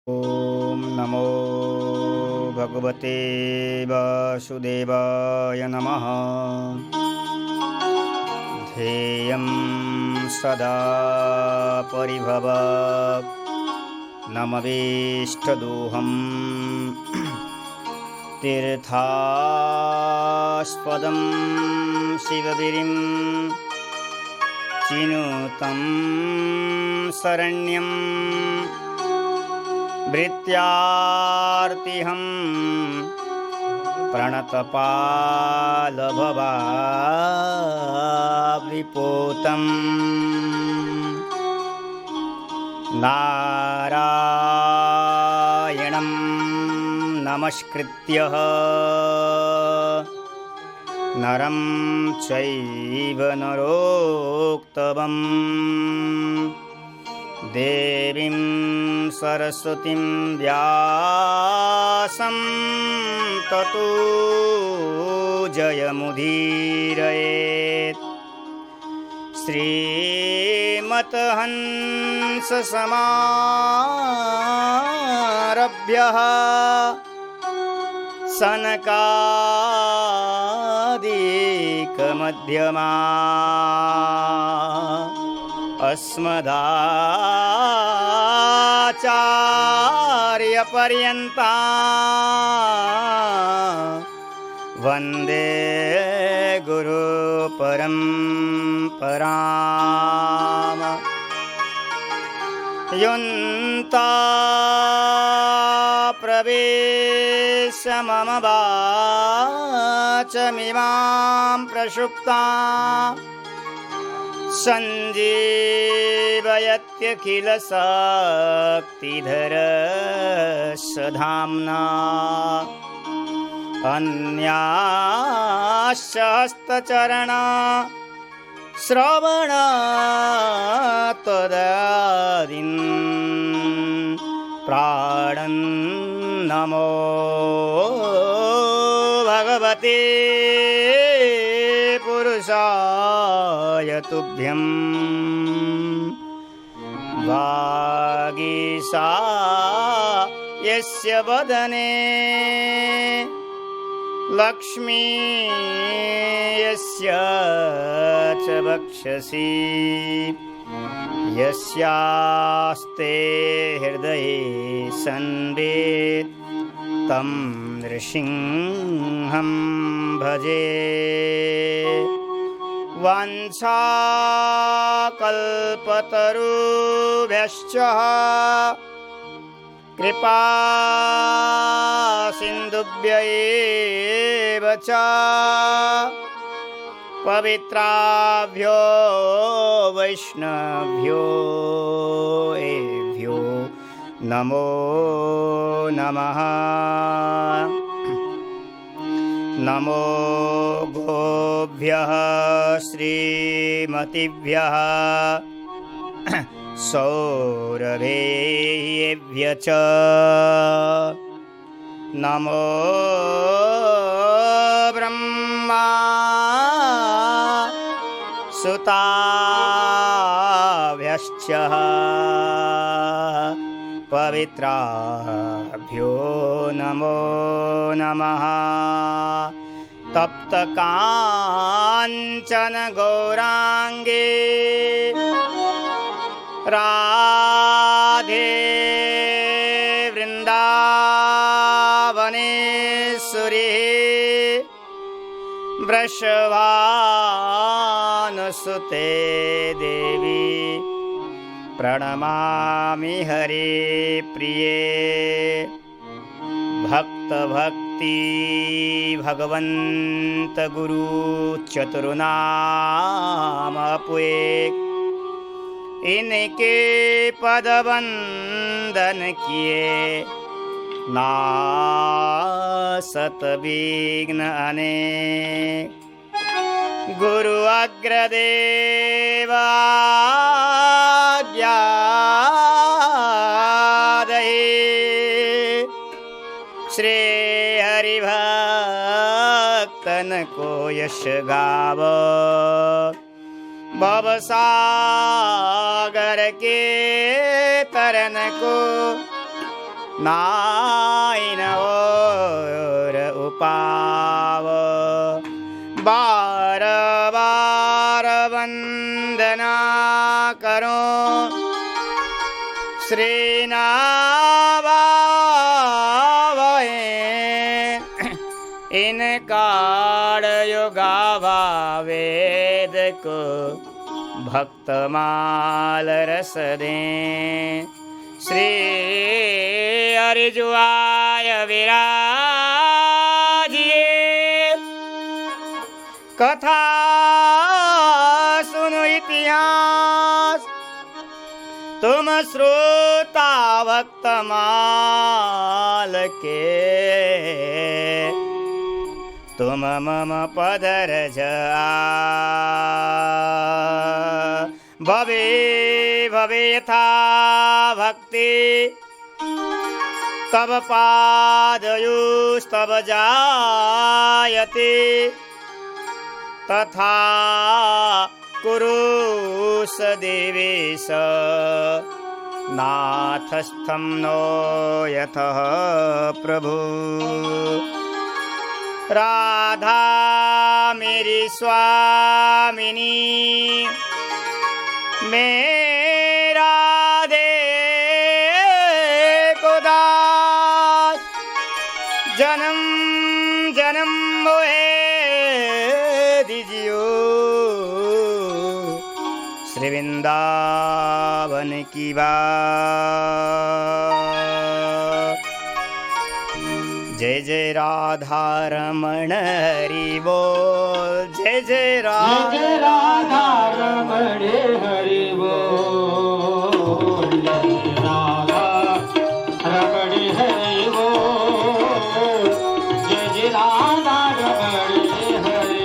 ॐ नमो भगवते वासुदेवाय नमः। ध्येयं सदा परिभवात् नमवेष्टदोहम् तीर्थास्पदं शिवगिरिं चिनुतं शरण्यं भृत्यार्तिहं प्रणतपालभवाब्धिपोतम् नारायणं नमस्कृत्य नरं चैव नरोत्तमं देवीं सरस्वतीं व्यासं ततो जयमुदीरयेत्। श्रीमद्हंससमारभ्यः सनकादिकमध्यमा अस्मदाचार्यपर्यन्ता वन्दे गुरुपरम्पराम्। युन्ता प्रवेश मम वाचमिमां प्रसुप्ता सञ्जीवयत्यखिलशक्तिधरस्वधाम्ना अन्याश्च हस्तचरणा श्रवणात्तदादीन् प्राणन्नमो भगवते पुरुषाय तुभ्यं। वागीशा यस्य वदने लक्ष्मी यस्य च वक्षसि यस्यास्ते हृदये संवित् तं नृसिंहं भजे। वाञ्छाकल्पतरुभ्यश्च कृपा सिन्धुभ्य एव च पवित्राभ्यो वैष्णव्यो एभ्यो नमो नमः। नमो गोभ्यः श्रीमतिभ्यः सौरभेभ्यः च नमो ब्रह्मा सुताभ्यश्च पवित्राभ्यो नमो नमः। तप्तकाञ्चन गौराङ्गे राधे वृन्दावनेश्वरी वृषभानुसुते देवी प्रणमामि हरे प्रिये। भक्ति भगवंत गुरु चतुर्नाम पुए इनके पद वंदन किए नासत विघ्न अनेक। गुरु अग्रदेवाज्ञादये श्री हरिभक्तन को यश गाव भवसागर के तरन को नाइन और उपाव बार बार वंदना करो श्री नावावे इन काल युगावा वेद को भक्त माल रस दे श्री अर्जुआय विराजिए कथा सुनो इतिहास तुम श्रोता भक्त माल के तुम मम पदर भवे भवे यथा भक्ति तब पादयुस्तव जायते तथा कुरु स देवेश नाथस्थं नो यतः प्रभु राधा मेरी स्वामिनी मेरा दे को दास जन्म जन्म मोहे दीजियो श्री वृंदावन की बात जय जय राधा रमण हरि बोल जय जय राधा रमण हरि बोल जय राधा रमण हरि बोल जय जय राधा रमण हरि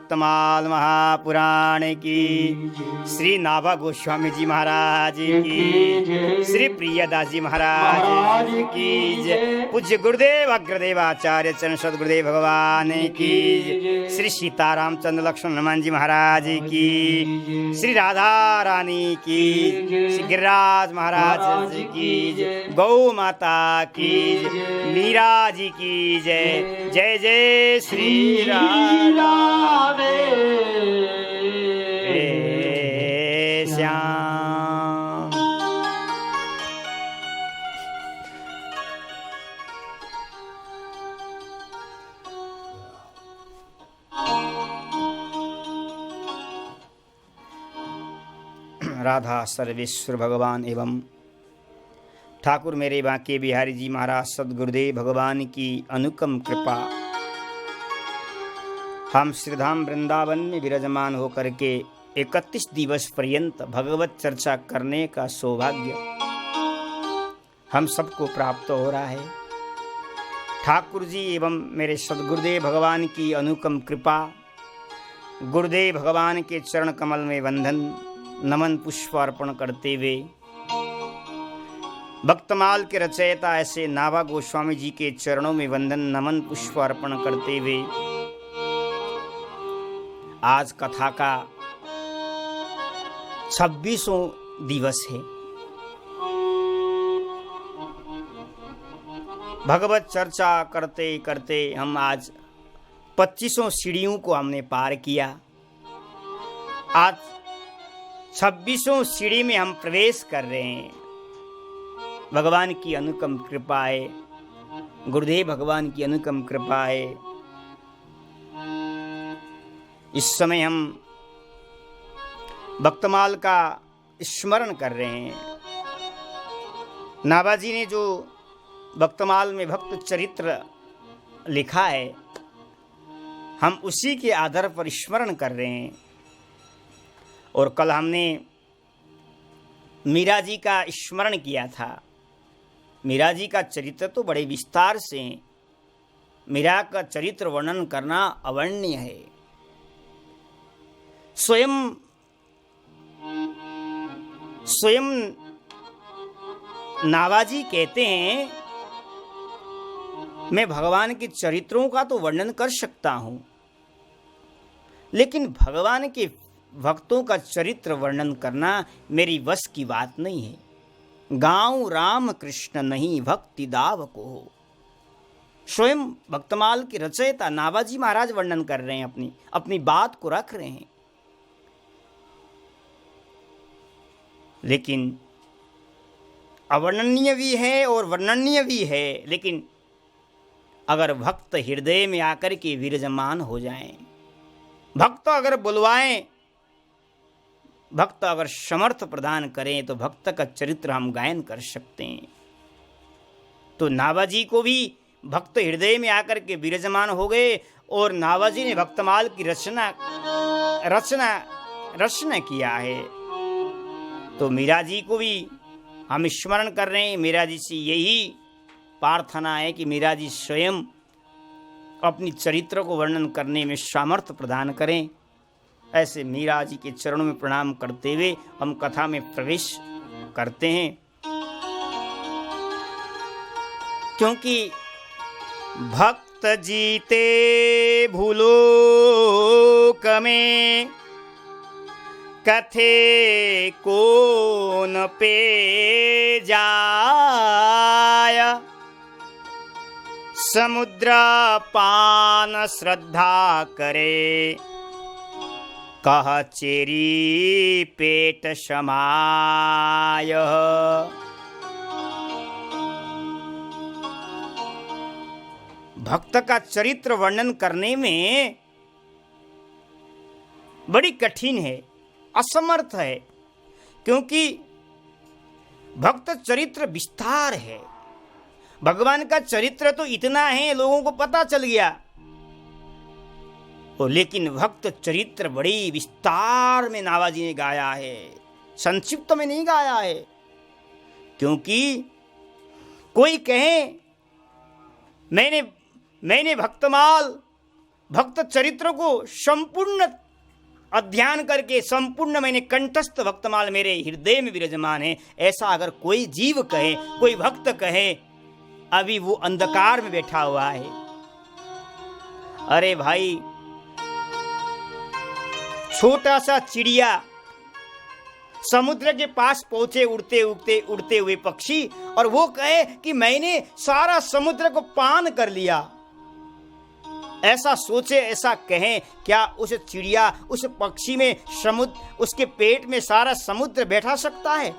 भक्तमाल महापुराण की, श्री नाभा गोस्वामी जी महाराज की, श्री प्रियदास जी महाराज की जय। पूज्य गुरुदेव अग्रदेव आचार्य चरण सद्गुरुदेव भगवान की, श्री सीताराम चंद्र लक्ष्मण हनुमान जी महाराज की, श्री राधा रानी की, श्री गिरिराज महाराज की, गौ माता की, मीरा जी की जय। जय जय श्री राधे श्याम। राधा सर्वेश्वर भगवान एवं ठाकुर मेरे बांके बिहारी जी महाराज सद्गुरुदेव भगवान की अनुकम कृपा, हम श्रीधाम वृंदावन में विराजमान होकर के 31 दिवस पर्यंत भगवत चर्चा करने का सौभाग्य हम सबको प्राप्त हो रहा है। ठाकुर जी एवं मेरे सद्गुरुदेव भगवान की अनुकम कृपा, गुरुदेव भगवान के चरण कमल में वंदन नमन पुष्प अर्पण करते हुए, भक्तमाल के रचयिता ऐसे नाभा गोस्वामी जी के चरणों में वंदन नमन पुष्प अर्पण करते हुए, आज कथा का 26वां दिवस है। भगवत चर्चा करते करते हम आज 25 सीढ़ियों को हमने पार किया। आज 26 सीढ़ी में हम प्रवेश कर रहे हैं। भगवान की अनुकम कृपा है, गुरुदेव भगवान की अनुकम कृपा है। इस समय हम भक्तमाल का स्मरण कर रहे हैं। नाभा जी ने जो भक्तमाल में भक्त चरित्र लिखा है, हम उसी के आधार पर स्मरण कर रहे हैं। और कल हमने मीरा जी का स्मरण किया था। मीरा जी का चरित्र तो बड़े विस्तार से, मीरा का चरित्र वर्णन करना अवर्णनीय है। स्वयं नाभाजी कहते हैं, मैं भगवान के चरित्रों का तो वर्णन कर सकता हूं, लेकिन भगवान के भक्तों का चरित्र वर्णन करना मेरी वश की बात नहीं है। गाँव राम कृष्ण नहीं भक्ति दाव को हो। स्वयं भक्तमाल के रचयिता नाभाजी महाराज वर्णन कर रहे हैं, अपनी बात को रख रहे हैं। लेकिन अवर्णनीय भी है और वर्णनीय भी है। लेकिन अगर भक्त हृदय में आकर के विराजमान हो जाएं, भक्त अगर बुलवाएं, भक्त अगर समर्थ प्रदान करें, तो भक्त का चरित्र हम गायन कर सकते हैं। तो नाभाजी को भी भक्त हृदय में आकर के विराजमान हो गए और नाभाजी ने भक्तमाल की रचना किया है। तो मीरा जी को भी हम स्मरण कर रहे हैं। मीरा जी से यही प्रार्थना है कि मीरा जी स्वयं अपनी चरित्र को वर्णन करने में सामर्थ्य प्रदान करें। ऐसे मीरा जी के चरणों में प्रणाम करते हुए हम कथा में प्रवेश करते हैं। क्योंकि भक्त जीते भूलोक में, कथे कौन पे जाय, समुद्र पान श्रद्धा करे, कह चेरी पेट समाय। भक्त का चरित्र वर्णन करने में बड़ी कठिन है, असमर्थ है। क्योंकि भक्त चरित्र विस्तार है। भगवान का चरित्र तो इतना है, लोगों को पता चल गया। लेकिन भक्त चरित्र बड़ी विस्तार में नाभाजी ने गाया है, संक्षिप्त में नहीं गाया है। क्योंकि कोई कहे मैंने भक्तमाल भक्त चरित्र को संपूर्ण अध्ययन करके संपूर्ण मैंने कंठस्थ भक्तमाल मेरे हृदय में विराजमान है, ऐसा अगर कोई जीव कहे, कोई भक्त कहे, अभी वो अंधकार में बैठा हुआ है। अरे भाई, छोटा सा चिड़िया समुद्र के पास पहुंचे, उड़ते हुए पक्षी, और वो कहे कि मैंने सारा समुद्र को पान कर लिया। ऐसा सोचे, ऐसा कहें, क्या उस चिड़िया, उस पक्षी में समुद्र, उसके पेट में सारा समुद्र बैठा सकता है?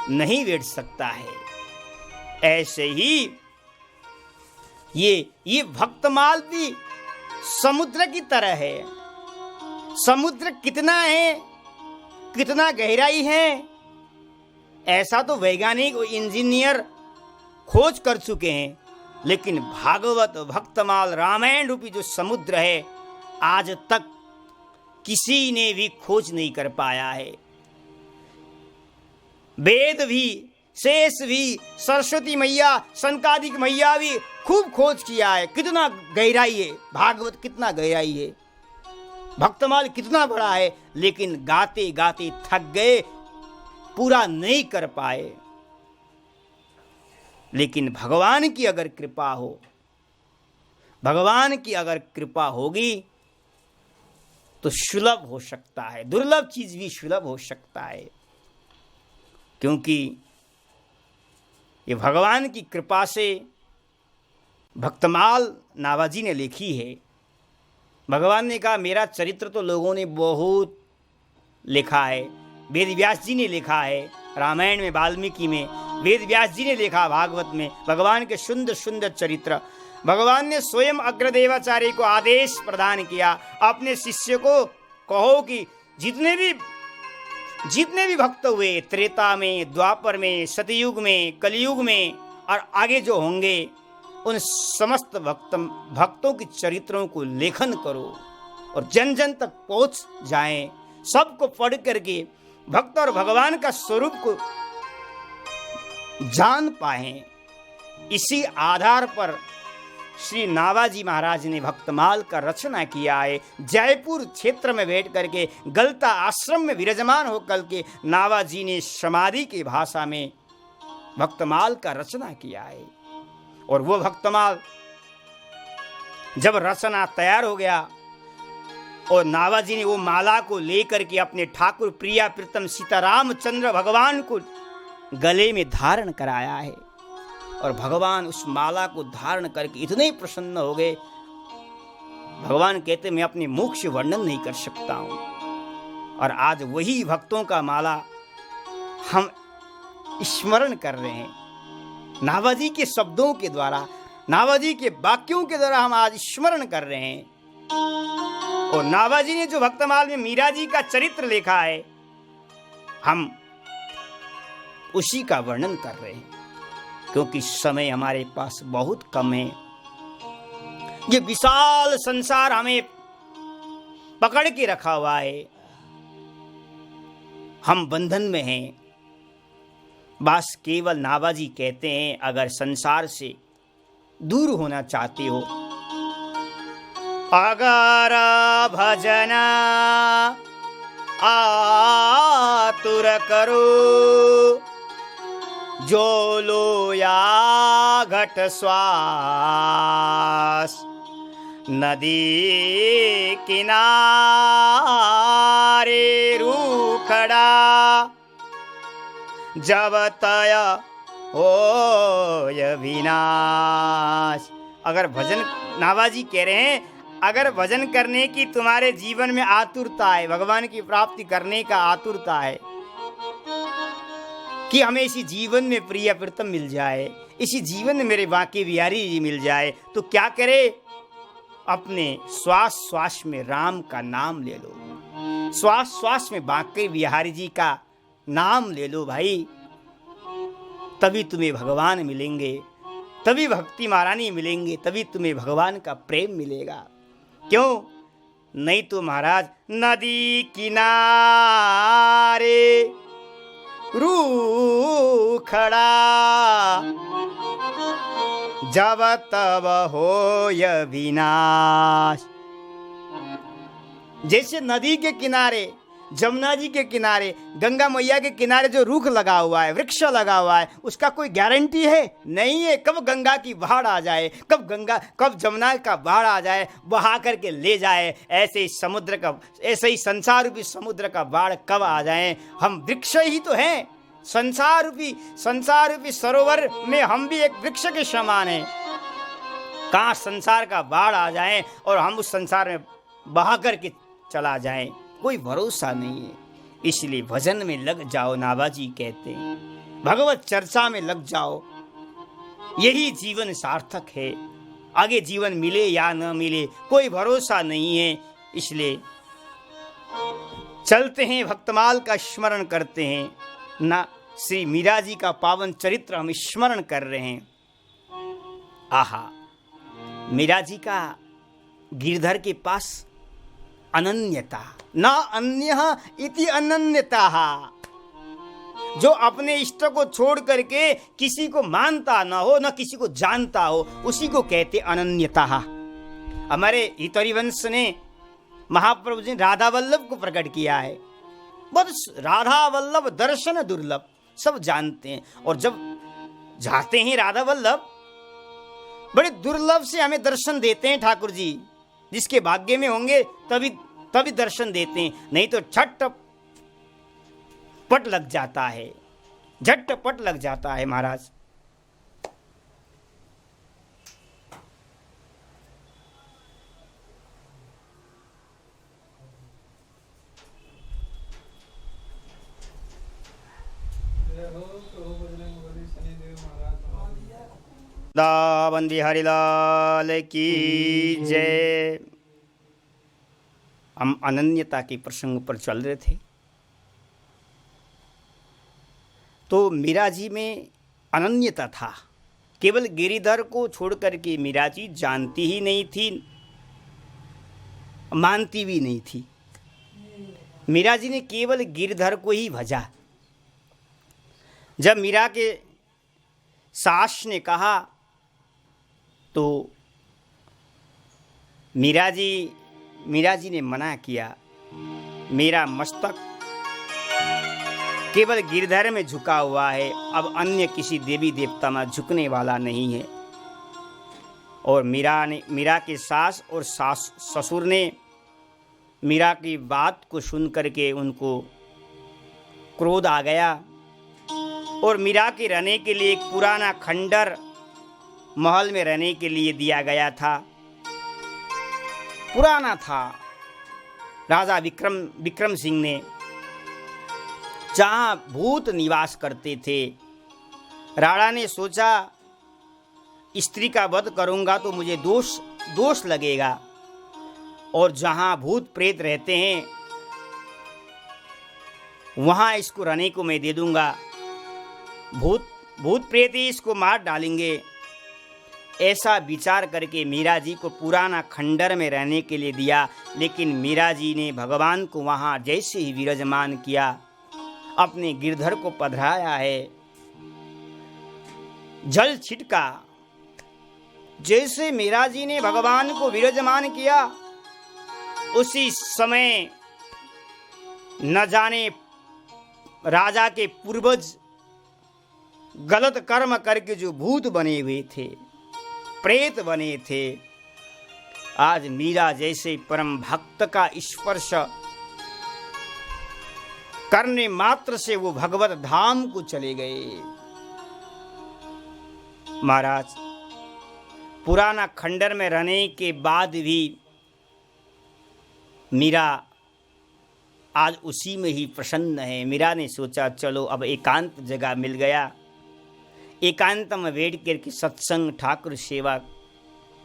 नहीं बैठ सकता है। ऐसे ही ये भक्तमाल भी समुद्र की तरह है। समुद्र कितना है, कितना गहराई है, ऐसा तो वैज्ञानिक और इंजीनियर खोज कर चुके हैं, लेकिन भागवत, भक्तमाल, रामायण रूपी जो समुद्र है, आज तक किसी ने भी खोज नहीं कर पाया है। वेद भी, शेष भी, सरस्वती मैया, सनकादिक मैया भी खूब खोज किया है, कितना गहराई है, भागवत कितना गहराई है, भक्तमाल कितना बड़ा है, लेकिन गाते गाते थक गए, पूरा नहीं कर पाए। लेकिन भगवान की अगर कृपा हो, भगवान की अगर कृपा होगी तो सुलभ हो सकता है, दुर्लभ चीज भी सुलभ हो सकता है। क्योंकि ये भगवान की कृपा से भक्तमाल नाभाजी ने लिखी है। भगवान ने कहा मेरा चरित्र तो लोगों ने बहुत लिखा है, वेद व्यास जी ने लिखा है, रामायण में, वाल्मीकि में, वेद व्यास जी ने लिखा, भागवत में भगवान के सुंदर सुंदर चरित्र। भगवान ने स्वयं अग्रदेवाचार्य को आदेश प्रदान किया, अपने शिष्य को कहो कि जितने भी भक्त हुए, त्रेता में, द्वापर में, सतयुग में, कलयुग में और आगे जो होंगे, उन समस्त भक्तों के चरित्रों को लेखन करो और जन जन तक पहुंच जाएं, सबको पढ़ करके भक्त और भगवान का स्वरूप को जान पाएं। इसी आधार पर श्री नाभाजी महाराज ने भक्तमाल का रचना किया है। जयपुर क्षेत्र में बैठ करके गलता आश्रम में विराजमान होकर के नाभाजी ने समाधि की भाषा में भक्तमाल का रचना किया है। और वो भक्तमाल जब रचना तैयार हो गया और नाभाजी ने वो माला को लेकर के अपने ठाकुर प्रिया प्रीतम सीतारामचंद्र भगवान को गले में धारण कराया है, और भगवान उस माला को धारण करके इतने प्रसन्न हो गए, भगवान कहते मैं अपने मुख से वर्णन नहीं कर सकता हूं। और आज वही भक्तों का माला हम स्मरण कर रहे हैं, नाभाजी के शब्दों के द्वारा, नाभाजी के वाक्यों के द्वारा हम आज स्मरण कर रहे हैं। और नाभाजी ने जो भक्तमाल में मीरा जी का चरित्र लिखा है, हम उसी का वर्णन कर रहे हैं, क्योंकि समय हमारे पास बहुत कम है। ये विशाल संसार हमें पकड़ के रखा हुआ है, हम बंधन में हैं। बस केवल नाभाजी कहते हैं अगर संसार से दूर होना चाहते हो, अगर भजन आतुर करो, जो लो या घट श्वास, नदी किनारे रूखड़ा, जब तय होय विनाश। अगर भजन, नाभाजी कह रहे हैं अगर भजन करने की तुम्हारे जीवन में आतुरता है, भगवान की प्राप्ति करने का आतुरता है कि हमें इसी जीवन में प्रिय प्रीतम मिल जाए, इसी जीवन में मेरे बांके बिहारी जी मिल जाए, तो क्या करे, अपने श्वास श्वास में राम का नाम ले लो, श्वास श्वास में बांके बिहारी जी का नाम ले लो भाई, तभी तुम्हें भगवान मिलेंगे, तभी भक्ति महारानी मिलेंगे, तभी तुम्हें भगवान का प्रेम मिलेगा। क्यों? नहीं तो महाराज नदी किनारे रूखड़ा, जब तब होय विनाश। जैसे नदी के किनारे, जमुना जी के किनारे, गंगा मैया के किनारे जो रुख लगा हुआ है, वृक्ष लगा हुआ है, उसका कोई गारंटी है? नहीं है। कब गंगा की बाढ़ आ जाए, कब जमुना का बाढ़ आ जाए, बहा करके ले जाए। ऐसे ही संसार रूपी समुद्र का बाढ़ कब आ जाए। हम वृक्ष ही तो हैं। संसार रूपी सरोवर में हम भी एक वृक्ष के समान हैं। कहाँ संसार का बाढ़ आ जाए और हम उस संसार में बहा करके चला जाए, कोई भरोसा नहीं है। इसलिए भजन में लग जाओ, नाभाजी कहते हैं, भगवत चर्चा में लग जाओ, यही जीवन सार्थक है। आगे जीवन मिले या न मिले कोई भरोसा नहीं है। इसलिए चलते हैं, भक्तमाल का स्मरण करते हैं ना, श्री मीरा जी का पावन चरित्र हम स्मरण कर रहे हैं। आहा, मीरा जी का गिरधर के पास अनन्यता, न अन्यः इति अनन्यता। जो अपने इष्ट को छोड़ करके किसी को मानता न हो, न किसी को जानता हो, उसी को कहते अनन्यता। हमारे हितरिवंश ने, महाप्रभु जी राधा वल्लभ को प्रकट किया है। बस राधा वल्लभ दर्शन दुर्लभ, सब जानते हैं। और जब जाते हैं राधा वल्लभ, बड़े दुर्लभ से हमें दर्शन देते हैं ठाकुर जी। जिसके भाग्य में होंगे तभी दर्शन देते हैं, नहीं तो झटपट लग जाता है, झटपट लग जाता है महाराज। दावंदी हरिलाल की जय। हम अनन्यता के प्रसंग पर चल रहे थे। तो मीरा जी में अनन्यता था। केवल गिरिधर को छोड़ करके मीरा जी जानती ही नहीं थी, मानती भी नहीं थी। मीरा जी ने केवल गिरधर को ही भजा। जब मीरा के सास ने कहा तो मीरा जी ने मना किया। मेरा मस्तक केवल गिरधर में झुका हुआ है, अब अन्य किसी देवी देवता में झुकने वाला नहीं है। और मीरा के सास और ससुर ने मीरा की बात को सुन करके उनको क्रोध आ गया और मीरा के रहने के लिए एक पुराना खंडर महल में रहने के लिए दिया गया था। पुराना था, राजा विक्रम सिंह ने, जहाँ भूत निवास करते थे। राणा ने सोचा स्त्री का वध करूंगा तो मुझे दोष लगेगा, और जहाँ भूत प्रेत रहते हैं वहाँ इसको रहने को मैं दे दूंगा। भूत प्रेत ही इसको मार डालेंगे। ऐसा विचार करके मीरा जी को पुराना खंडर में रहने के लिए दिया। लेकिन मीरा जी ने भगवान को वहाँ जैसे ही विराजमान किया, अपने गिरधर को पधराया है, जल छिटका। जैसे मीरा जी ने भगवान को विराजमान किया, उसी समय न जाने राजा के पूर्वज गलत कर्म करके जो भूत बने हुए थे, प्रेत बने थे, आज मीरा जैसे परम भक्त का स्पर्श करने मात्र से वो भगवत धाम को चले गए। महाराज, पुराना खंडर में रहने के बाद भी मीरा आज उसी में ही प्रसन्न है। मीरा ने सोचा चलो अब एकांत जगह मिल गया, एकांत में बैठ करके सत्संग ठाकुर सेवा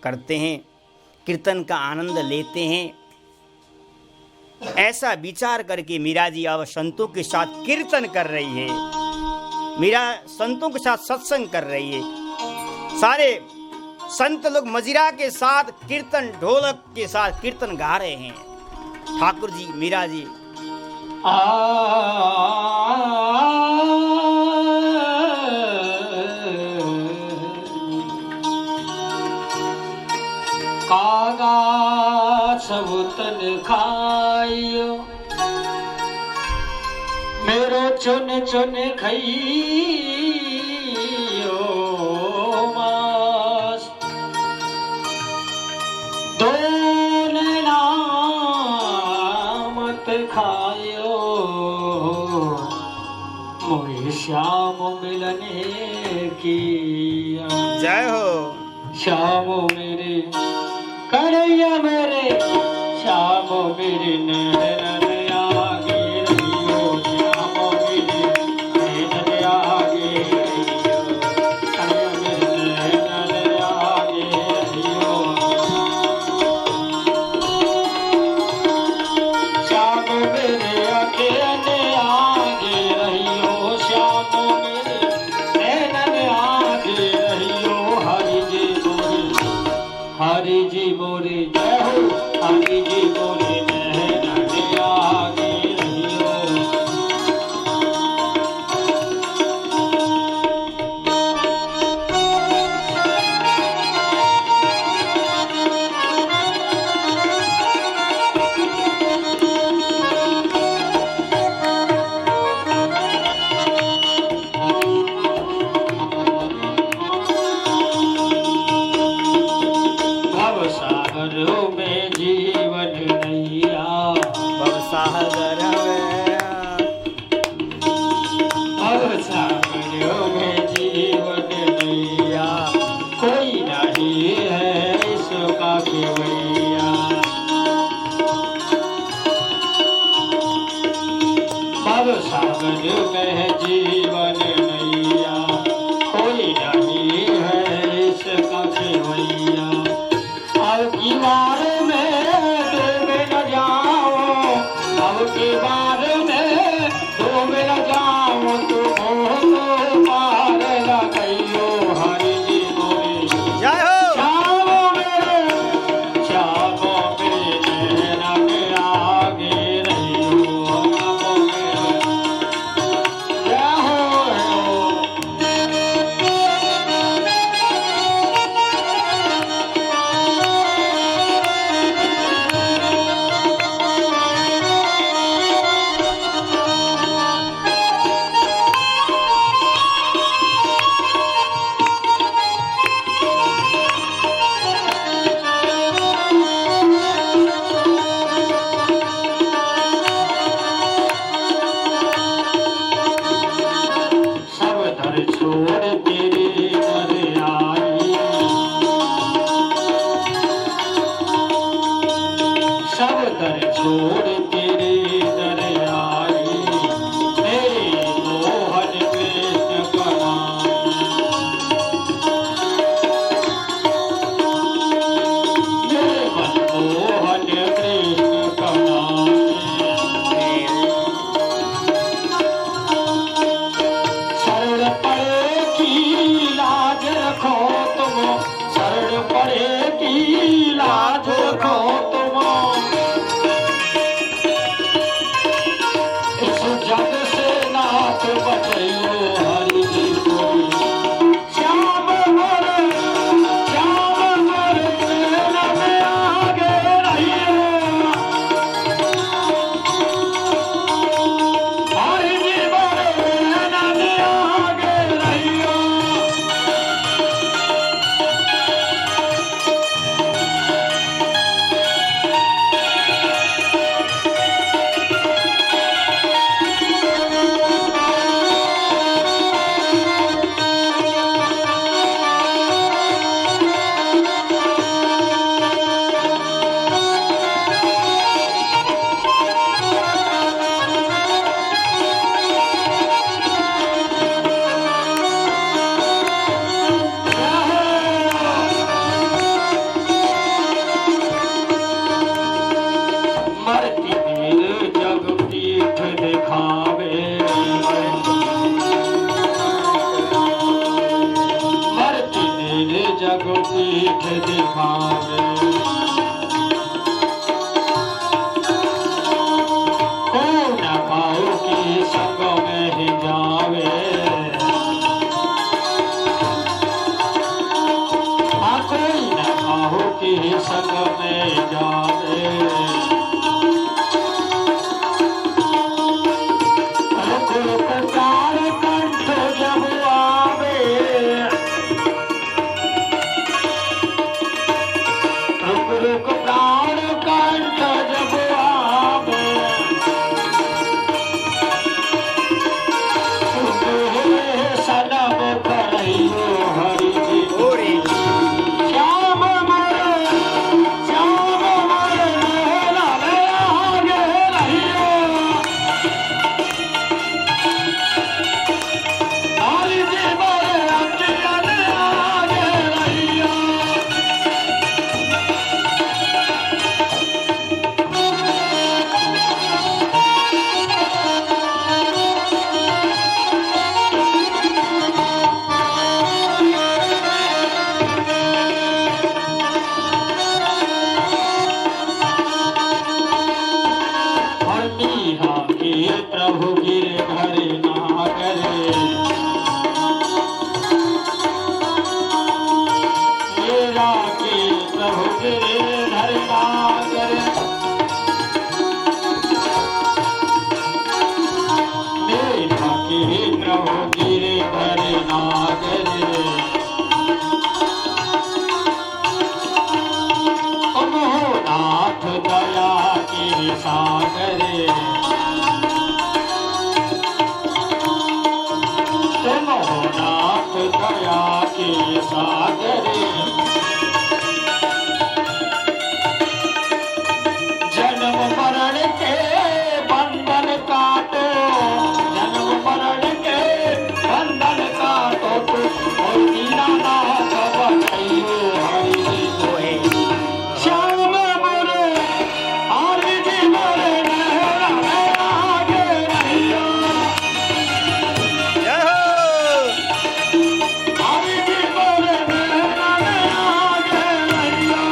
करते हैं, कीर्तन का आनंद लेते हैं। ऐसा विचार करके मीरा जी अब संतों के साथ कीर्तन कर रही है। मीरा संतों के साथ सत्संग कर रही है। सारे संत लोग मजीरा के साथ कीर्तन, ढोलक के साथ कीर्तन गा रहे हैं। ठाकुर जी, मीरा जी रो चुन चुन खइयो मास दोन नामत खायो मोहि श्याम मिलने की जय हो। श्याम मेरे कन्हैया मेरे श्याम मेरे नैनन आगे रहियो श्याम मेरे नैनन आगे रहियो कन्हैया मेरे नैनन आगे रहियो श्याम मेरे अखियन आगे रहियो श्याम मेरे नैनन आगे रहियो हरि जी मोरे जय हो हरि जी मोरे नैनन आगे रहियो भवसागरों में जीवन नैया भवसागर भवसागरों में जीवन नैया कोई नहीं है इसका खेवैया भवसागर में जीवन नैया कोई नहीं है इसका खेवैया अब की बार में डूब न जाओ अब की बार में डूब न जाओ तुम पार लगइयो हरि जी मोरे जय हो। श्याम मेरे नैनन आगे रहियो श्याम मेरे जय हो सब दर छोड़ तेरे दर आई सब दर छोड़ तेरे दर आई तेरे मोहन कृष्ण कमाई मेरे मनमोहन कृष्ण कमाई शरण पड़े की लाज रखो तुम शरण पड़े की लाज रखो तुम इस जग से नाथ बचैयो हरि जी कोई श्याम मोरे नैनन आगे रहियो हरि जी मोरे नैनन आगे रहियो मरती देर जग पीठ दिखावे मरती देर जग पीठ दिखावे को न पाओ की संग में ही जावे कोई न पाओ की संग में जावे राखे प्रभु गिरधर नागर राखे प्रभु गिरधर नागर राखे प्रभु गिरधर नागर नाथ दया के सागर तुम हो नाथ दया के सागर जन्म मरण के बंधन काटो जन्म मरण के बंधन काटो और दीनानाथ बनाइयो हरि कोहे श्याम मोरे हरि जी मोरे नहरा में आगे रहियो जय हो। हरि जी मोरे नहरा में आगे रहियो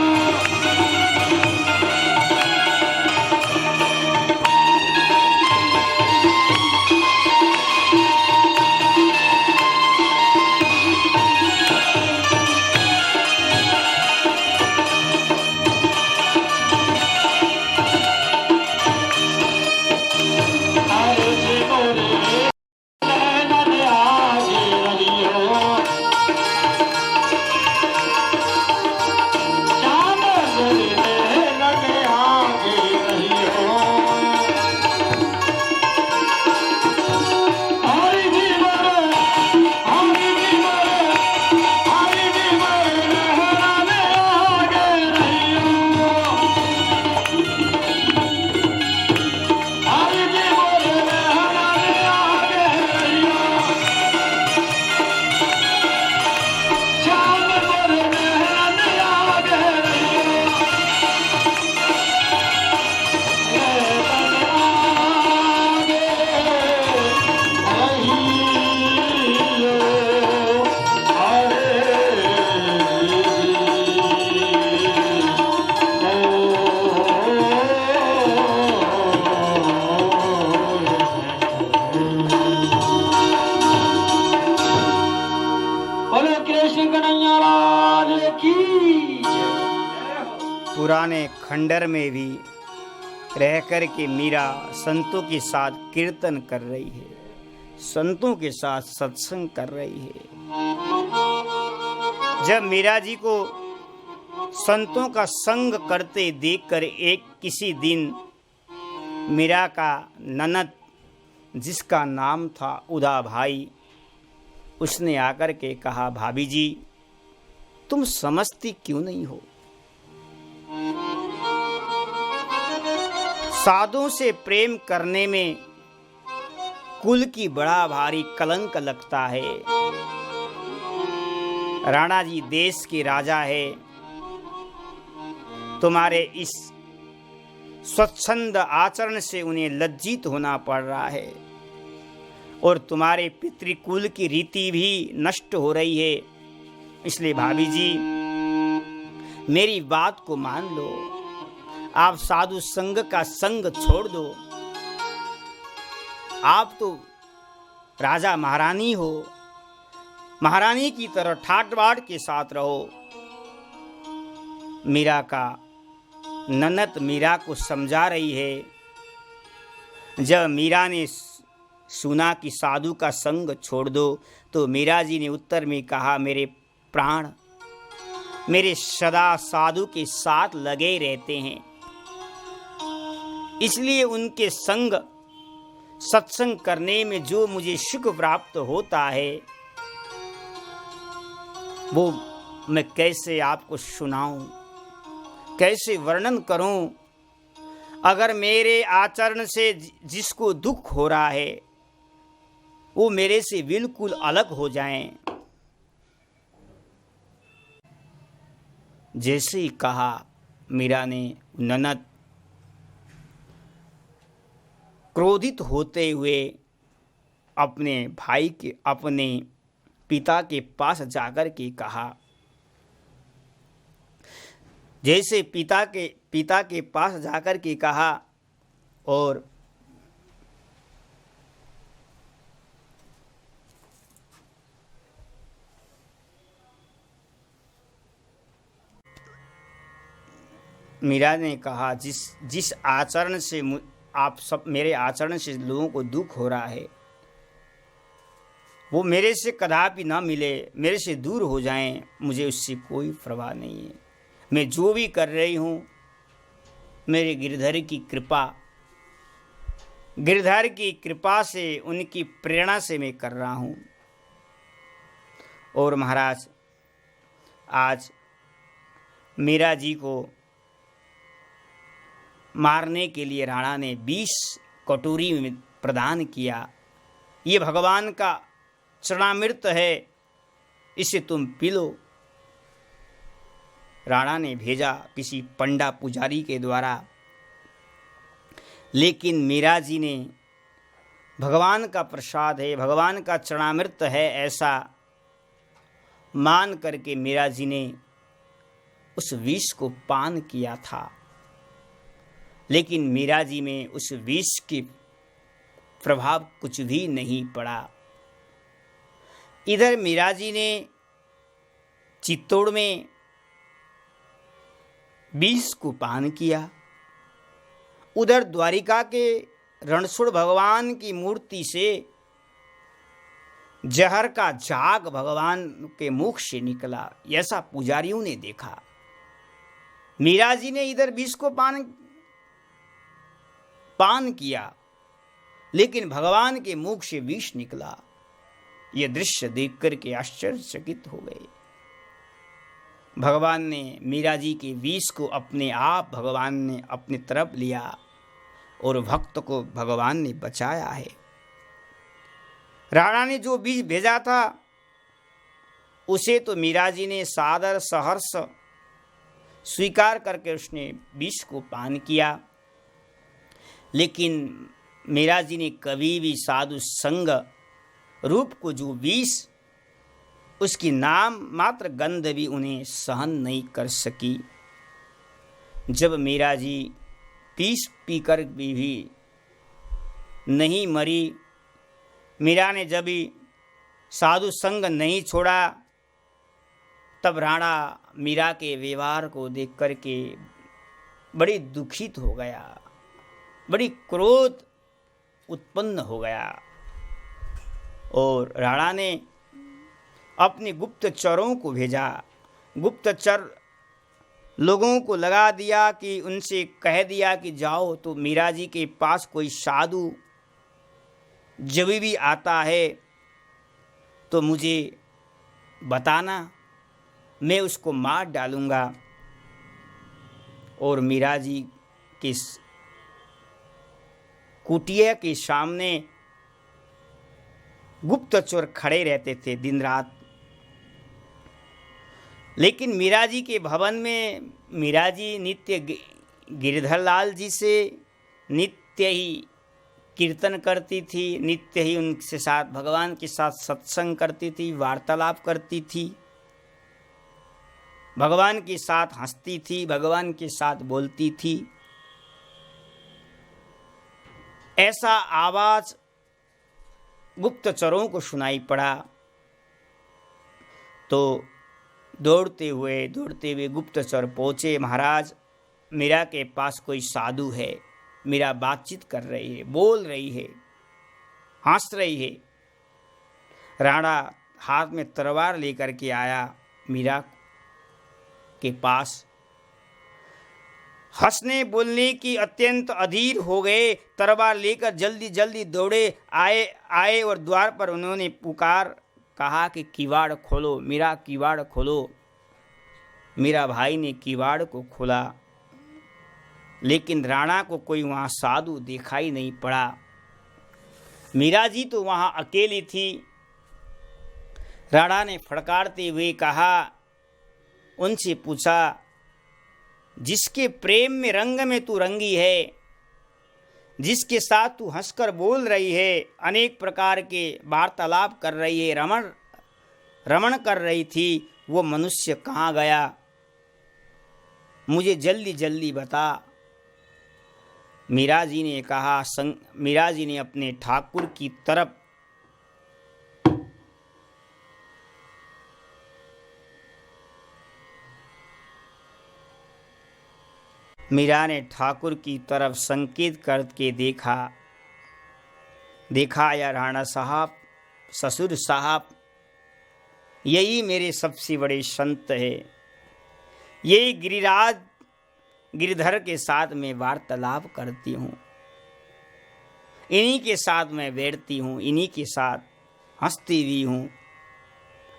हरि जी मोरे नहरा में आगे रहियो श्याम मोरे नहरा में आगे रहियो हरि जी मोरे हरि जी मोरे हरि जी मोरे नहरा में आगे रहियो हरि जी मोरे नहरा में आगे रहियो श्याम मोरे नहरा में आगे रहियो ये तन आगे रहियो बोलो कृष्ण कन्हैया लाल की पुराने खंडर में भी रह कर के मीरा संतों के साथ कीर्तन कर रही है, संतों के साथ सत्संग कर रही है। जब मीरा जी को संतों का संग करते देखकर एक किसी दिन मीरा का ननद जिसका नाम था उदा भाई, उसने आकर के कहा, भाभी जी तुम समझती क्यों नहीं हो? साधुओं से प्रेम करने में कुल की बड़ा भारी कलंक लगता है। राणा जी देश के राजा है, तुम्हारे इस स्वच्छंद आचरण से उन्हें लज्जित होना पड़ रहा है और तुम्हारे पितृकुल की रीति भी नष्ट हो रही है। इसलिए भाभी जी मेरी बात को मान लो, आप साधु संग का संग छोड़ दो। आप तो राजा महारानी हो, महारानी की तरह ठाट बाट के साथ रहो। मीरा का ननद मीरा को समझा रही है। जब मीरा ने सुना कि साधु का संग छोड़ दो, तो मीरा जी ने उत्तर में कहा, मेरे प्राण मेरे सदा साधु के साथ लगे रहते हैं, इसलिए उनके संग सत्संग करने में जो मुझे सुख प्राप्त होता है वो मैं कैसे आपको सुनाऊं, कैसे वर्णन करूं। अगर मेरे आचरण से जिसको दुख हो रहा है वो मेरे से बिल्कुल अलग हो जाएं। जैसे ही कहा मीरा ने, ननद क्रोधित होते हुए अपने भाई के अपने पिता के पास जाकर के कहा। जैसे पिता के पास जाकर के कहा और मीरा ने कहा, जिस जिस आचरण से आप सब, मेरे आचरण से लोगों को दुख हो रहा है, वो मेरे से कदापि ना मिले, मेरे से दूर हो जाएं, मुझे उससे कोई परवाह नहीं है। मैं जो भी कर रही हूँ मेरे गिरधर की कृपा, गिरधर की कृपा से, उनकी प्रेरणा से मैं कर रहा हूँ। और महाराज, आज मीरा जी को मारने के लिए राणा ने 20 कटोरी में प्रदान किया। ये भगवान का चरणामृत है, इसे तुम पी लो। राणा ने भेजा किसी पंडा पुजारी के द्वारा, लेकिन मीरा जी ने, भगवान का प्रसाद है, भगवान का चरणामृत है, ऐसा मान करके मीरा जी ने उस विष को पान किया था। लेकिन मीरा जी में उस विष के प्रभाव कुछ भी नहीं पड़ा। इधर मीरा जी ने चित्तौड़ में विष को पान किया, उधर द्वारिका के रणछोड़ भगवान की मूर्ति से जहर का झाग भगवान के मुख से निकला, ऐसा पुजारियों ने देखा। मीरा जी ने इधर विष को पान किया, लेकिन भगवान के मुख से विष निकला। यह दृश्य देखकर के आश्चर्यचकित हो गए। भगवान ने मीरा जी के विष को अपने आप भगवान ने अपनी तरफ लिया और भक्त को भगवान ने बचाया है। राणा ने जो विष भेजा था उसे तो मीरा जी ने सादर सहर्ष स्वीकार करके उसने विष को पान किया। लेकिन मीरा जी ने कभी भी साधु संग रूप को जो विष, उसकी नाम मात्र गंध भी उन्हें सहन नहीं कर सकी। जब मीरा जी विष पीकर भी नहीं मरी, मीरा ने जब भी साधु संग नहीं छोड़ा, तब राणा मीरा के व्यवहार को देख कर के बड़ी दुखित हो गया, बड़ी क्रोध उत्पन्न हो गया। और राणा ने अपने गुप्तचरों को भेजा। गुप्तचर लोगों को लगा दिया कि उनसे कह दिया कि जाओ तो मीरा जी के पास कोई साधु जब भी आता है तो मुझे बताना, मैं उसको मार डालूंगा। और मीरा जी के कुटिया के सामने गुप्तचर खड़े रहते थे दिन रात। लेकिन मीरा जी के भवन में मीरा जी नित्य गिरधर लाल जी से नित्य ही कीर्तन करती थी, नित्य ही उनके साथ भगवान के साथ सत्संग करती थी, वार्तालाप करती थी, भगवान के साथ हंसती थी, भगवान के साथ बोलती थी। ऐसा आवाज गुप्तचरों को सुनाई पड़ा तो दौड़ते हुए गुप्तचर पहुँचे। महाराज, मीरा के पास कोई साधु है, मीरा बातचीत कर रही है, बोल रही है, हंस रही है। राणा हाथ में तलवार लेकर के आया मीरा के पास। हंसने बोलने की अत्यंत अधीर हो गए। तलवार लेकर जल्दी जल्दी दौड़े आए और द्वार पर उन्होंने पुकार कहा कि किवाड़ खोलो, मीरा किवाड़ खोलो। मीरा भाई ने किवाड़ को खोला, लेकिन राणा को कोई वहाँ साधु दिखाई नहीं पड़ा। मीरा जी तो वहाँ अकेली थी। राणा ने फड़कारते हुए कहा, उनसे पूछा, जिसके प्रेम में रंग में तू रंगी है, जिसके साथ तू हंसकर बोल रही है, अनेक प्रकार के वार्तालाप कर रही है, रमण कर रही थी, वो मनुष्य कहाँ गया? मुझे जल्दी जल्दी बता। मीरा जी ने कहा, मीरा जी ने अपने ठाकुर की तरफ मीरा ने ठाकुर की तरफ संकेत करके देखा या राणा साहब, ससुर साहब, यही मेरे सबसे बड़े संत है, यही गिरिधर के साथ मैं वार्तालाप करती हूँ, इन्हीं के साथ मैं बैठती हूँ, इन्हीं के साथ हंसती भी हूँ।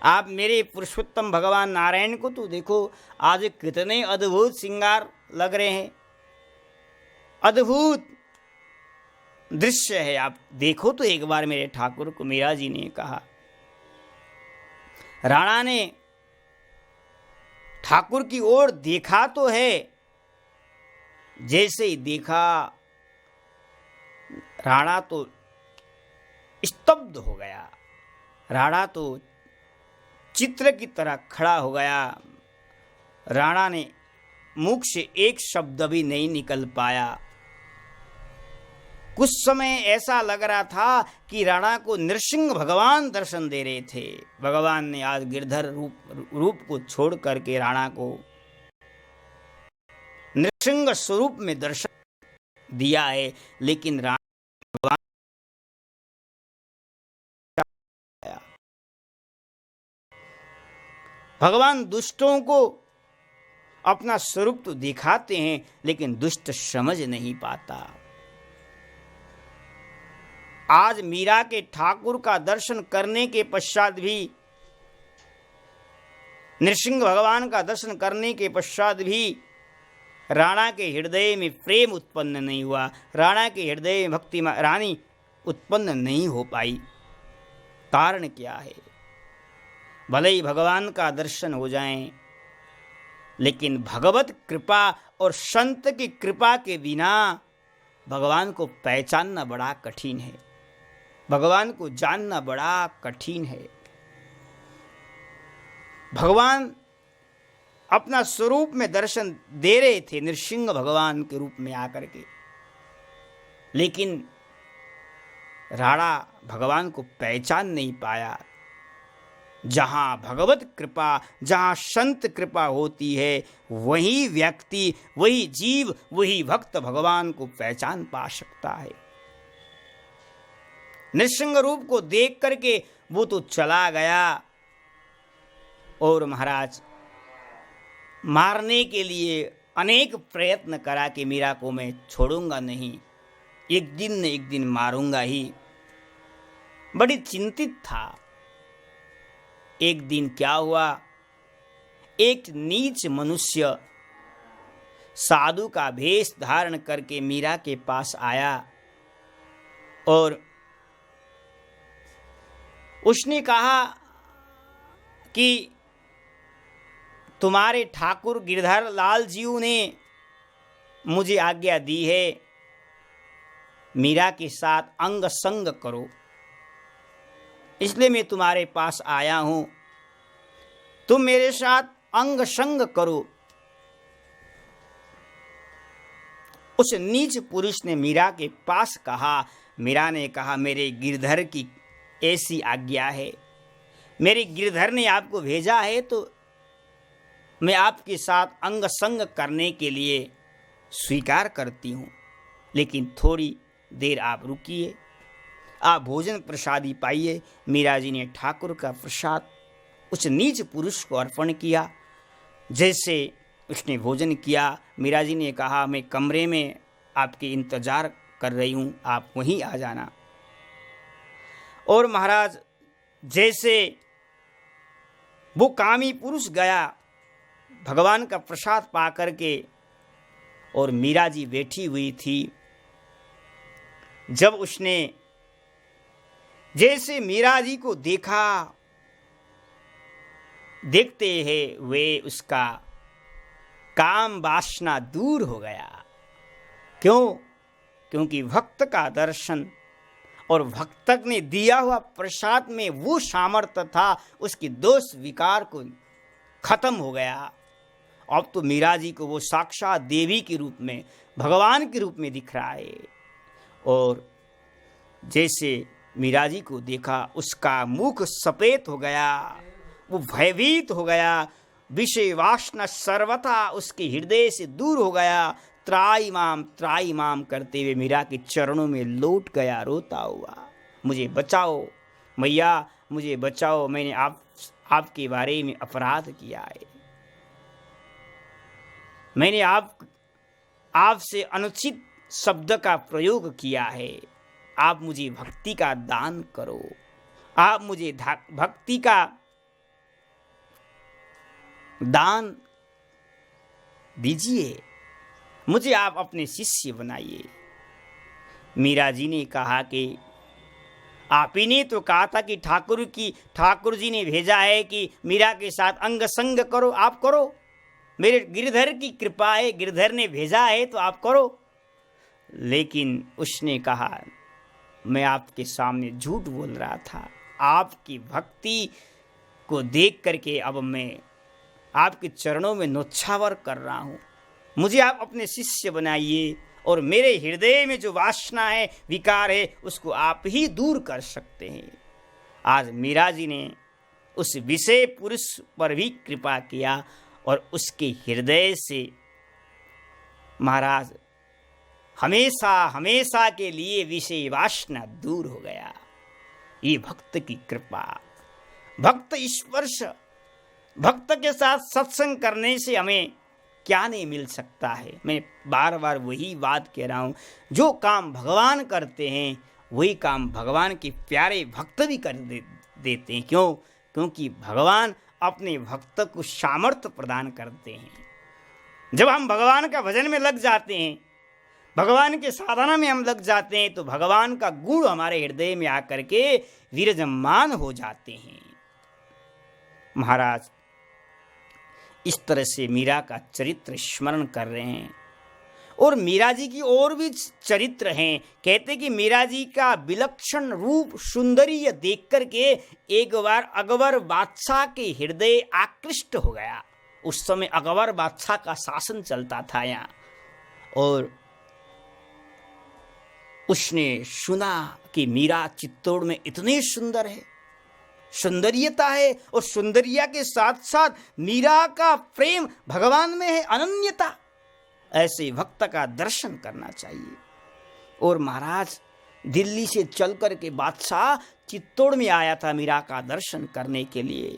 आप मेरे पुरुषोत्तम भगवान नारायण को तो देखो, आज कितने अद्भुत श्रृंगार लग रहे हैं, अद्भुत दृश्य है, आप देखो तो एक बार मेरे ठाकुर को, मीरा जी ने कहा। राणा ने ठाकुर की ओर देखा तो है, जैसे ही देखा राणा तो स्तब्ध हो गया, राणा तो चित्र की तरह खड़ा हो गया। राणा ने मुख से एक शब्द भी नहीं निकल पाया। कुछ समय ऐसा लग रहा था कि राणा को नृसिंह भगवान दर्शन दे रहे थे। भगवान ने आज गिरधर रूप को छोड़ करके राणा को नृसिंह स्वरूप में दर्शन दिया है, लेकिन राणा भगवान दुष्टों को अपना स्वरूप तो दिखाते हैं, लेकिन दुष्ट समझ नहीं पाता। आज मीरा के ठाकुर का दर्शन करने के पश्चात भी, नृसिंह भगवान का दर्शन करने के पश्चात भी राणा के हृदय में प्रेम उत्पन्न नहीं हुआ, राणा के हृदय में भक्ति रानी उत्पन्न नहीं हो पाई। कारण क्या है? भले ही भगवान का दर्शन हो जाए, लेकिन भगवत कृपा और संत की कृपा के बिना भगवान को पहचानना बड़ा कठिन है, भगवान को जानना बड़ा कठिन है। भगवान अपना स्वरूप में दर्शन दे रहे थे नृसिंह भगवान के रूप में आकर के, लेकिन राणा भगवान को पहचान नहीं पाया। जहाँ भगवत कृपा, जहाँ संत कृपा होती है, वही व्यक्ति, वही जीव, वही भक्त भगवान को पहचान पा सकता है। नृसिंह रूप को देख करके वो तो चला गया, और महाराज मारने के लिए अनेक प्रयत्न करा कि मीरा को मैं छोड़ूंगा नहीं, एक दिन न एक दिन मारूंगा ही। बड़ी चिंतित था। एक दिन क्या हुआ, एक नीच मनुष्य साधु का भेष धारण करके मीरा के पास आया और उसने कहा कि तुम्हारे ठाकुर गिरधर लाल जी ने मुझे आज्ञा दी है, मीरा के साथ अंग संग करो, इसलिए मैं तुम्हारे पास आया हूं, तुम मेरे साथ अंग संग करो। उस नीच पुरुष ने मीरा के पास कहा। मीरा ने कहा, मेरे गिरधर की ऐसी आज्ञा है, मेरे गिरधर ने आपको भेजा है, तो मैं आपके साथ अंग संग करने के लिए स्वीकार करती हूँ, लेकिन थोड़ी देर आप रुकिए, आप भोजन प्रसादी पाइए। मीरा जी ने ठाकुर का प्रसाद उस नीच पुरुष को अर्पण किया। जैसे उसने भोजन किया, मीरा जी ने कहा, मैं कमरे में आपके इंतजार कर रही हूँ, आप वहीं आ जाना। और महाराज जैसे वो कामी पुरुष गया भगवान का प्रसाद पा करके, और मीरा जी बैठी हुई थी, जब उसने जैसे मीरा जी को देखा, देखते हैं वे उसका काम वासना दूर हो गया। क्यों? क्योंकि भक्त का दर्शन और भक्त ने दिया हुआ प्रसाद में वो सामर्थ्य था, उसकी दोष विकार को खत्म हो गया। अब तो मीरा जी को वो साक्षात देवी के रूप में, भगवान के रूप में दिख रहा है। और जैसे मीरा जी को देखा, उसका मुख सफेद हो गया, वो भयभीत हो गया, विषय वासना सर्वथा उसके हृदय से दूर हो गया। त्राईमाम करते हुए मीरा के चरणों में लौट गया रोता हुआ। मुझे बचाओ मैया, मुझे बचाओ, मैंने आपके बारे में अपराध किया है, मैंने आपसे अनुचित शब्द का प्रयोग किया है, आप मुझे भक्ति का दान करो, आप मुझे भक्ति का दान दीजिए, मुझे आप अपने शिष्य बनाइए। मीरा जी ने कहा कि आप ही ने तो कहा था कि ठाकुर जी ने भेजा है कि मीरा के साथ अंग संग करो, आप करो, मेरे गिरधर की कृपा है, गिरधर ने भेजा है तो आप करो। लेकिन उसने कहा मैं आपके सामने झूठ बोल रहा था, आपकी भक्ति को देख करके अब मैं आपके चरणों में नौछावर कर रहा हूँ, मुझे आप अपने शिष्य बनाइए और मेरे हृदय में जो वासना है, विकार है, उसको आप ही दूर कर सकते हैं। आज मीरा जी ने उस विषय पुरुष पर भी कृपा किया और उसके हृदय से महाराज हमेशा हमेशा के लिए विषय वासना दूर हो गया। ये भक्त की कृपा, भक्त स्पर्श, भक्त के साथ सत्संग करने से हमें क्या नहीं मिल सकता है। मैं बार बार वही बात कह रहा हूँ, जो काम भगवान करते हैं वही काम भगवान के प्यारे भक्त भी कर देते हैं। क्यों? क्योंकि भगवान अपने भक्त को सामर्थ्य प्रदान करते हैं। जब हम भगवान का भजन में लग जाते हैं, भगवान के साधना में हम लग जाते हैं, तो भगवान का गुण हमारे हृदय में आकर के विराजमान हो जाते हैं। महाराज इस तरह से मीरा का चरित्र स्मरण कर रहे हैं और मीरा जी की और भी चरित्र हैं। कहते कि मीरा जी का विलक्षण रूप सौंदर्य देख करके एक बार अकबर बादशाह के हृदय आकृष्ट हो गया। उस समय अकबर बादशाह का शासन चलता था यहाँ, और उसने सुना कि मीरा चित्तौड़ में इतनी सुंदर है, सौंदर्यता है, और सौंदर्य के साथ साथ मीरा का प्रेम भगवान में है, अनन्यता। ऐसे भक्त का दर्शन करना चाहिए। और महाराज दिल्ली से चल कर के बादशाह चित्तौड़ में आया था मीरा का दर्शन करने के लिए।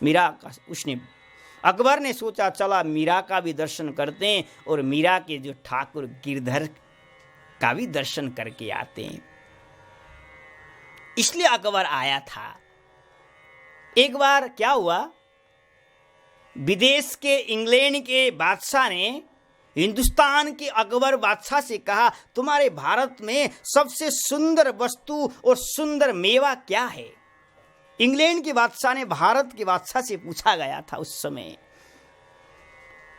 मीरा का अकबर ने सोचा चला मीरा का भी दर्शन करते हैं और मीरा के जो ठाकुर गिरधर का भी दर्शन करके आते हैं। इसलिए अकबर आया था। एक बार क्या हुआ, विदेश के इंग्लैंड के बादशाह ने हिंदुस्तान के अकबर बादशाह से कहा तुम्हारे भारत में सबसे सुंदर वस्तु और सुंदर मेवा क्या है। इंग्लैंड के बादशाह ने भारत के बादशाह से पूछा गया था। उस समय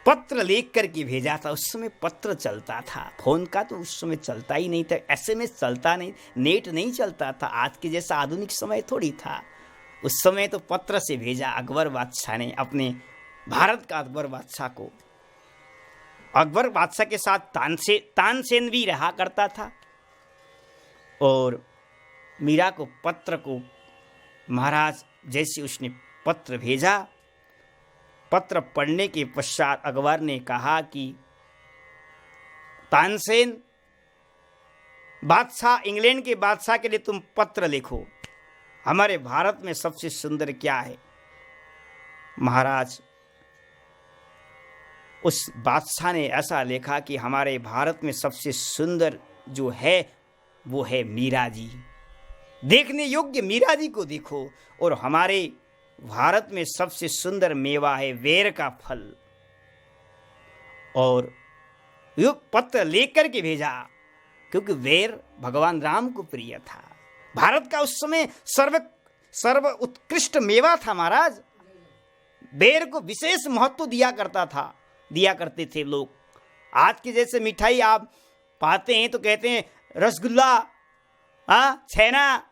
पत्र लिख करके भेजा था। उस समय पत्र चलता था, फोन का तो उस समय चलता ही नहीं था, SMS चलता नहीं, नेट नहीं चलता था, आज के जैसा आधुनिक समय थोड़ी था। उस समय तो पत्र से भेजा अकबर बादशाह ने अपने भारत का अकबर बादशाह को। अकबर बादशाह के साथ तानसेन भी रहा करता था। और मीरा को पत्र को महाराज जैसे उसने पत्र भेजा, पत्र पढ़ने के पश्चात अकबर ने कहा कि तानसेन बादशाह, इंग्लैंड के बादशाह के लिए तुम पत्र लिखो, हमारे भारत में सबसे सुंदर क्या है। महाराज उस बादशाह ने ऐसा लिखा कि हमारे भारत में सबसे सुंदर जो है वो है मीरा जी, देखने योग्य मीरा जी को देखो। और हमारे भारत में सबसे सुंदर मेवा है वेर का फल। और ये पत्र लेकर के भेजा क्योंकि वेर भगवान राम को प्रिय था। भारत का उस समय सर्व उत्कृष्ट मेवा था महाराज। बेर को विशेष महत्व दिया करते थे लोग। आज की जैसे मिठाई आप पाते हैं तो कहते हैं रसगुल्ला, छेना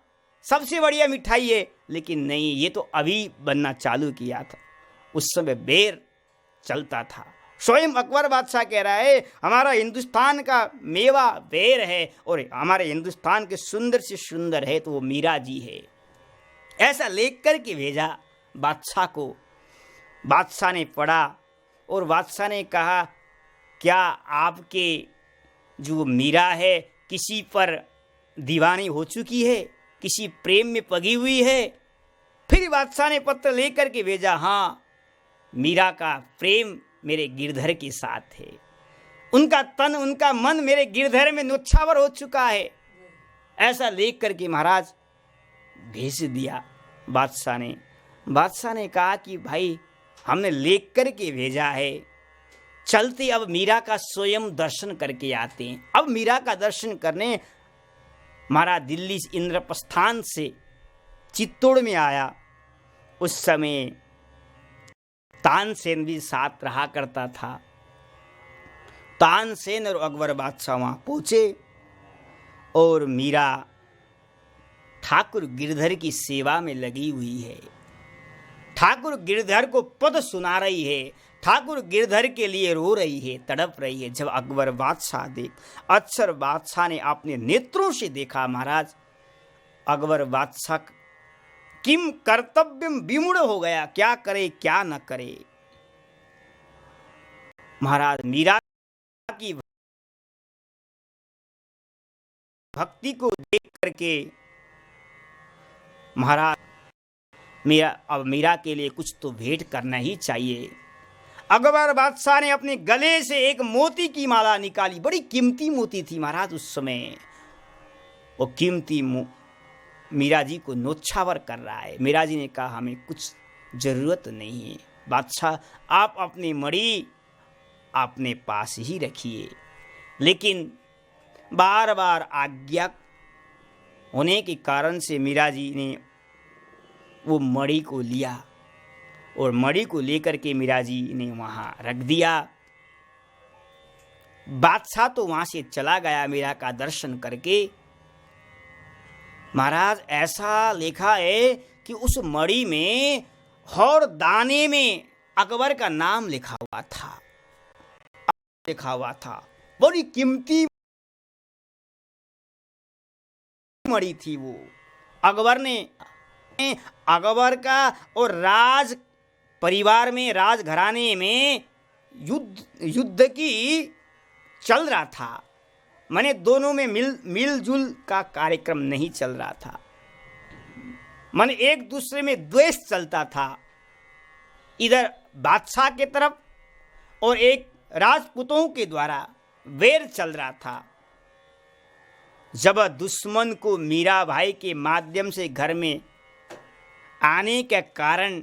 सबसे बढ़िया मिठाई है, लेकिन नहीं, ये तो अभी बनना चालू किया था। उस समय बेर चलता था। स्वयं अकबर बादशाह कह रहा है हमारा हिंदुस्तान का मेवा बेर है और हमारे हिंदुस्तान के सुंदर से सुंदर है तो वो मीरा जी है। ऐसा लिख कर के भेजा बादशाह को। बादशाह ने पढ़ा और बादशाह ने कहा क्या आपके जो मीरा है किसी पर दीवानी हो चुकी है, किसी प्रेम में पगी हुई है? फिर बादशाह ने पत्र लेकर के भेजा, हाँ, मीरा का प्रेम मेरे गिरधर के साथ है, उनका तन उनका मन मेरे गिरधर में न्योछावर हो चुका है। ऐसा लिख करके महाराज भेज दिया बादशाह ने। बादशाह ने कहा कि भाई हमने लिख करके भेजा है, चलते अब मीरा का स्वयं दर्शन करके आते हैं। अब मीरा का दर्शन करने महाराज दिल्ली इंद्रप्रस्थान से चित्तौड़ में आया। उस समय तानसेन भी साथ रहा करता था। तानसेन और अकबर बादशाह वहां पहुंचे और मीरा ठाकुर गिरधर की सेवा में लगी हुई है। ठाकुर गिरधर को पद सुना रही है, ठाकुर गिरधर के लिए रो रही है, तड़प रही है। जब अकबर बादशाह अक्षर बादशाह ने अपने नेत्रों से देखा, महाराज अकबर बादशाह किम कर्तव्यम विमूढ़ हो गया, क्या करे क्या न करे। महाराज मीरा की भक्ति को देख करके महाराज अब मीरा के लिए कुछ तो भेंट करना ही चाहिए। अकबर बादशाह ने अपने गले से एक मोती की माला निकाली, बड़ी कीमती मोती थी महाराज उस समय। वो कीमती मीरा जी को नोछावर कर रहा है। मीरा जी ने कहा हमें कुछ जरूरत नहीं है बादशाह, आप अपनी मणि अपने पास ही रखिए। लेकिन बार बार आज्ञा होने के कारण से मीरा जी ने वो मणि को लिया और मणि को लेकर के मीरा जी ने वहां रख दिया। बादशाह तो वहां से चला गया मीरा का दर्शन करके। महाराज ऐसा लिखा है कि उस मणि में और दाने में अकबर का नाम लिखा हुआ था। बड़ी कीमती मणि थी वो। अकबर का और राज परिवार में, राज घराने में युद्ध की चल रहा था। माने दोनों में मिलजुल का कार्यक्रम नहीं चल रहा था। माने एक दूसरे में द्वेष चलता था, इधर बादशाह के तरफ और एक राजपूतों के द्वारा वैर चल रहा था। जब दुश्मन को मीरा भाई के माध्यम से घर में आने के कारण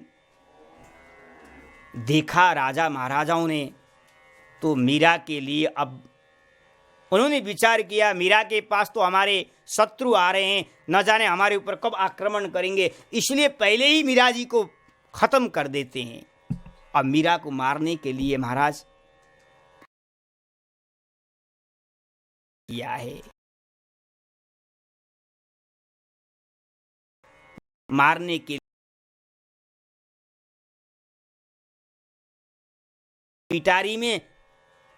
देखा राजा महाराजाओं ने, तो मीरा के लिए अब उन्होंने विचार किया, मीरा के पास तो हमारे शत्रु आ रहे हैं, न जाने हमारे ऊपर कब आक्रमण करेंगे, इसलिए पहले ही मीरा जी को खत्म कर देते हैं। अब मीरा को मारने के लिए महाराज किया है, मारने के पिटारी में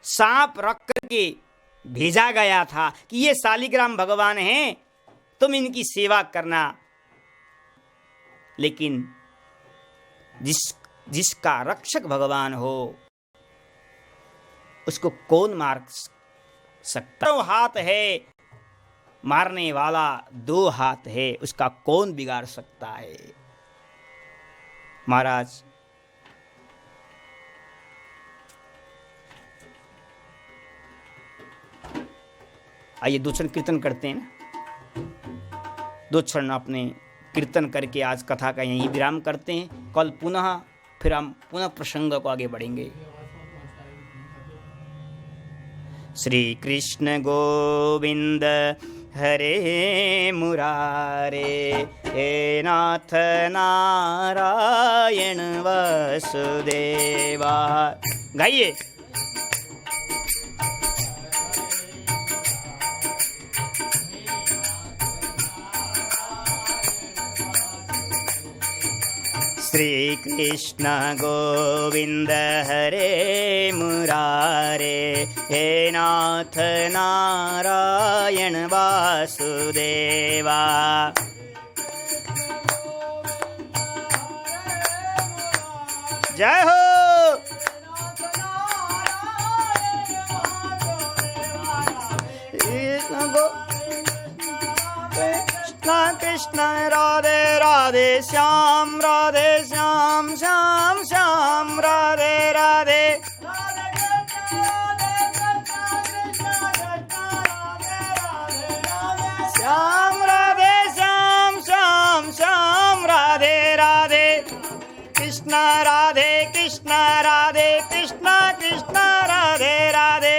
सांप रख करके भेजा गया था कि ये शालिग्राम भगवान हैं, तुम इनकी सेवा करना। लेकिन जिसका रक्षक भगवान हो उसको कौन मार सकता? 2 हाथ है, मारने वाला 2 हाथ है, उसका कौन बिगाड़ सकता है? महाराज आइए 2 क्षण कीर्तन करते हैं ना। 2 क्षण अपने कीर्तन करके आज कथा का यहीं विराम करते हैं। कल पुनः फिर हम पुनः प्रसंग को आगे बढ़ेंगे। श्री कृष्ण गोविंद हरे मुरारे, हे नाथ नारायण वसुदेवा। गाइए। श्री कृष्ण गोविंद हरे मुरारे, हे नाथ नारायण वासुदेवा। जय हो। गो कृष्ण कृष्ण राधे राधे श्याम श्याम श्याम राधे राधे श्याम राधे श्याम श्याम श्याम राधे राधे कृष्ण राधे कृष्ण कृष्ण राधे राधे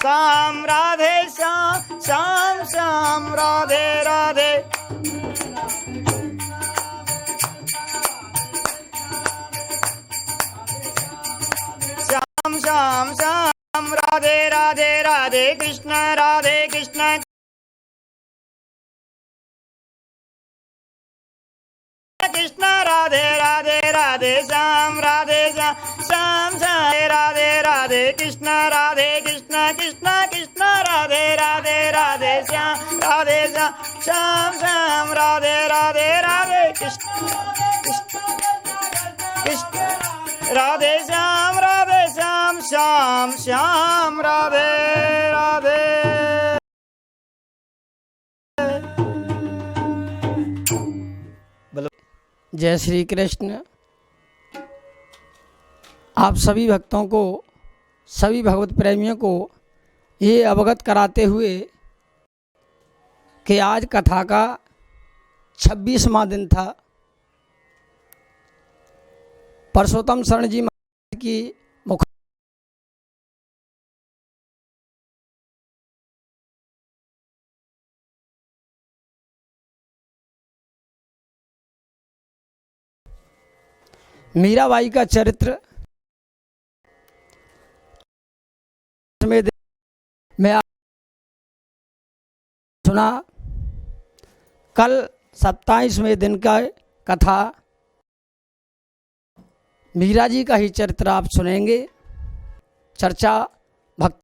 श्याम राधे श्याम श्याम श्याम राधे राधे श्याम श्याम श्याम राधे राधे राधे कृष्ण कृष्ण राधे राधे राधे श्याम राधे श्याम श्याम राधे राधे कृष्ण कृष्ण राधे राधे राधे श्याम श्याम श्याम राधे राधे राधे कृष्ण राधे श्याम श्याम श्याम राधे राधे। जय श्री कृष्ण। आप सभी भक्तों को, सभी भगवत प्रेमियों को ये अवगत कराते हुए कि आज कथा का 26वां दिन था। परसोत्तम शरण जी महाराज की मुख मीराबाई का चरित्र मैं सुना। कल 27वें दिन का कथा मीरा जी का ही चरित्र आप सुनेंगे। चर्चा भक्त